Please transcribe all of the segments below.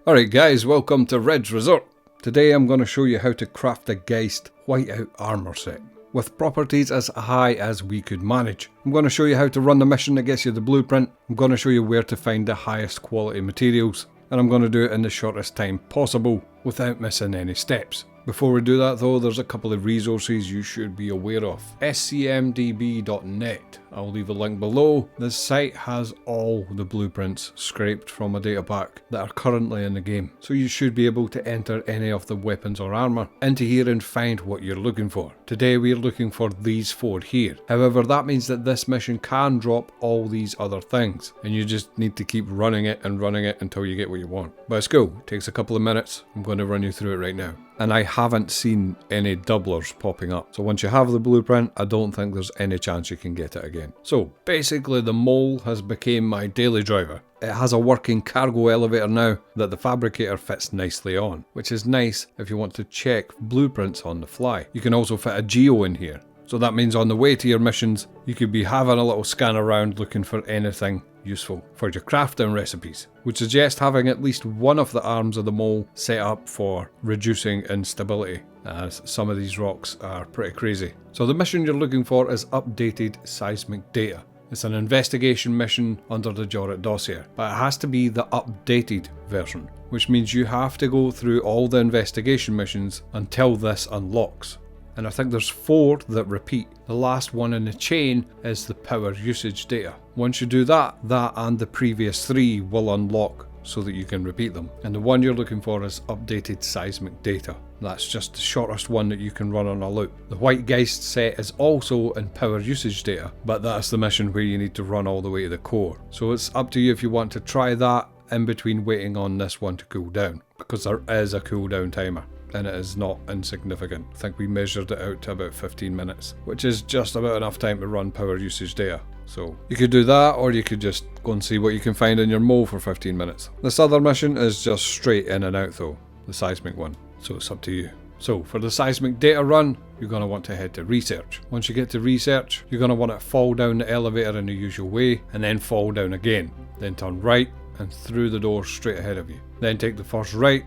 Alright guys, welcome to Red's Resort. Today I'm going to show you how to craft a Geist Whiteout armor set with properties as high as we could manage. I'm going to show you how to run the mission that gets you the blueprint. I'm going to show you where to find the highest quality materials, and I'm going to do it in the shortest time possible without missing any steps. Before we do that though, there's a couple of resources you should be aware of. scmdb.net. I'll leave a link below. This site has all the blueprints scraped from a data pack that are currently in the game, so you should be able to enter any of the weapons or armor into here and find what you're looking for. Today we're looking for these four here. However, that means that this mission can drop all these other things, and you just need to keep running it until you get what you want. But it's cool, it takes a couple of minutes. I'm going to run you through it right now. And I haven't seen any doublers popping up. So once you have the blueprint, I don't think there's any chance you can get it again. So basically the mole has become my daily driver. It has a working cargo elevator now that the fabricator fits nicely on, which is nice if you want to check blueprints on the fly. You can also fit a geo in here. So that means on the way to your missions, you could be having a little scan around looking for anything useful for your crafting recipes. Would suggest having at least one of the arms of the mole set up for reducing instability, as some of these rocks are pretty crazy. So the mission you're looking for is updated seismic data. It's an investigation mission under the Jorit dossier, but it has to be the updated version, which means you have to go through all the investigation missions until this unlocks. And I think there's 4 that repeat. The last one in the chain is the power usage data. Once you do that and the previous 3 will unlock so that you can repeat them. And the one you're looking for is updated seismic data. That's just the shortest one that you can run on a loop. The White Geist set is also in power usage data, but that's the mission where you need to run all the way to the core. So it's up to you if you want to try that in between waiting on this one to cool down, because there is a cooldown timer. And it is not insignificant. I think we measured it out to about 15 minutes, which is just about enough time to run power usage data. So you could do that, or you could just go and see what you can find in your mole for 15 minutes. This other mission is just straight in and out though, the seismic one, so it's up to you. So for the seismic data run, you're going to want to head to research. Once you get to research, you're going to want to fall down the elevator in the usual way, and then fall down again. Then turn right and through the door straight ahead of you. Then take the first right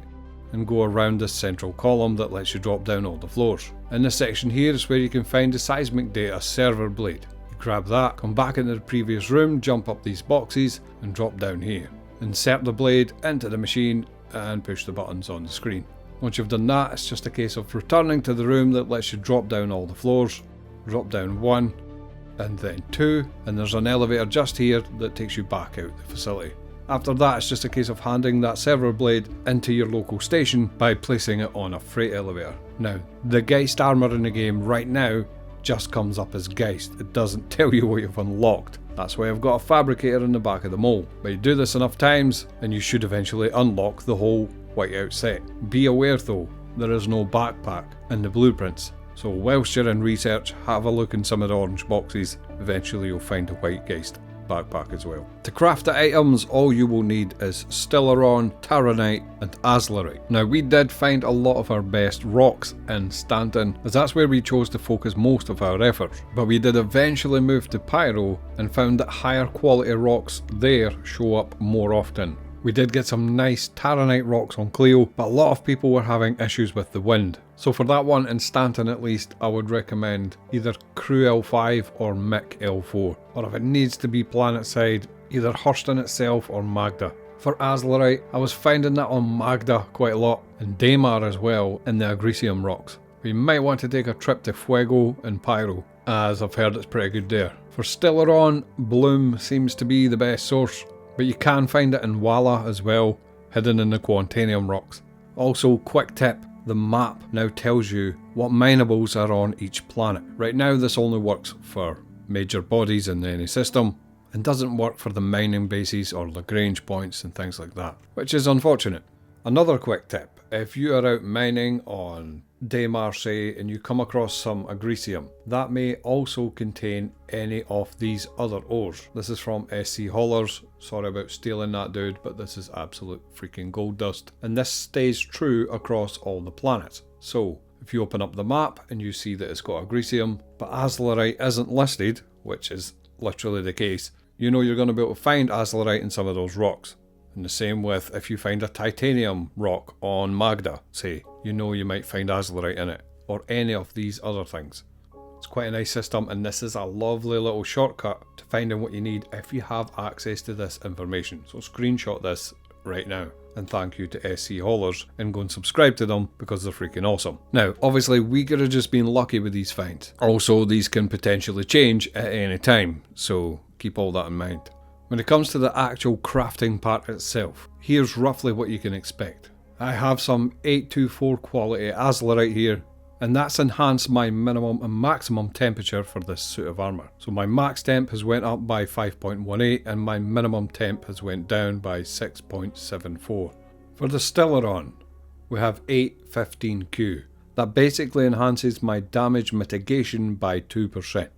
and go around this central column that lets you drop down all the floors. In this section here is where you can find the seismic data server blade. You grab that, come back into the previous room, jump up these boxes and drop down here. Insert the blade into the machine and push the buttons on the screen. Once you've done that, it's just a case of returning to the room that lets you drop down all the floors. Drop down 1 and then 2, and there's an elevator just here that takes you back out the facility. After that, it's just a case of handing that server blade into your local station by placing it on a freight elevator. Now, the Geist armor in the game right now just comes up as Geist. It doesn't tell you what you've unlocked. That's why I've got a fabricator in the back of the mole. But you do this enough times and you should eventually unlock the whole Whiteout set. Be aware though, there is no backpack in the blueprints. So whilst you're in research, have a look in some of the orange boxes. Eventually you'll find a White Geist backpack as well. To craft the items, all you will need is Stellaron, Taranite and Azlerite. Now we did find a lot of our best rocks in Stanton, as that's where we chose to focus most of our efforts, but we did eventually move to Pyro and found that higher quality rocks there show up more often. We did get some nice Taranite rocks on Cleo, but a lot of people were having issues with the wind. So for that one in Stanton at least, I would recommend either Crew L5 or Mick L4. Or if it needs to be planet side, either Hurston itself or Magda. For Azlerite, I was finding that on Magda quite a lot, and Daymar as well in the Agricium rocks. But you might want to take a trip to Fuego and Pyro, as I've heard it's pretty good there. For Stellaron, Bloom seems to be the best source, but you can find it in Walla as well, hidden in the Quantanium rocks. Also, quick tip, the map now tells you what minables are on each planet. Right now this only works for major bodies in any system, and doesn't work for the mining bases or Lagrange points and things like that, which is unfortunate. Another quick tip, if you are out mining on Daymar say and you come across some Agricium, that may also contain any of these other ores. This is from SC Haulers, sorry about stealing that dude, but this is absolute freaking gold dust, and this stays true across all the planets. So if you open up the map and you see that it's got Agricium, but Azlerite isn't listed, which is literally the case, you know you're going to be able to find Azlerite in some of those rocks. And the same with if you find a titanium rock on Magda, say, you know you might find azurite in it, or any of these other things. It's quite a nice system, and this is a lovely little shortcut to finding what you need if you have access to this information. So screenshot this right now. And thank you to SC Haulers, and go and subscribe to them because they're freaking awesome. Now, obviously, we could have just been lucky with these finds. Also, these can potentially change at any time, so keep all that in mind. When it comes to the actual crafting part itself, here's roughly what you can expect. I have some 824 quality azurite here, and that's enhanced my minimum and maximum temperature for this suit of armour. So my max temp has went up by 5.18 and my minimum temp has went down by 6.74. For the Stellaron, we have 815Q. That basically enhances my damage mitigation by 2%.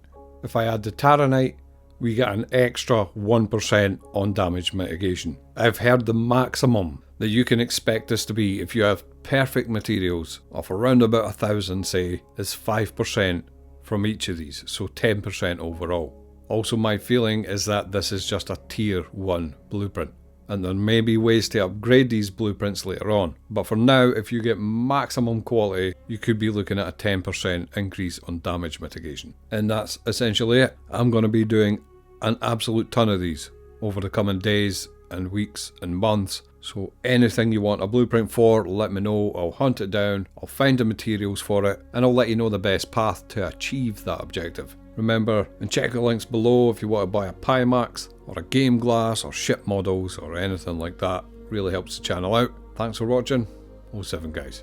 If I add the Taranite, we get an extra 1% on damage mitigation. I've heard the maximum that you can expect this to be if you have perfect materials of around about 1,000, say, is 5% from each of these, so 10% overall. Also, my feeling is that this is just a tier 1 blueprint, and there may be ways to upgrade these blueprints later on, but for now, if you get maximum quality, you could be looking at a 10% increase on damage mitigation. And that's essentially it. I'm going to be doing an absolute ton of these over the coming days and weeks and months. So anything you want a blueprint for, let me know. I'll hunt it down, I'll find the materials for it, and I'll let you know the best path to achieve that objective. Remember, and check the links below if you want to buy a Pimax or a game glass or ship models or anything like that. Really helps the channel out. Thanks for watching. 07 guys.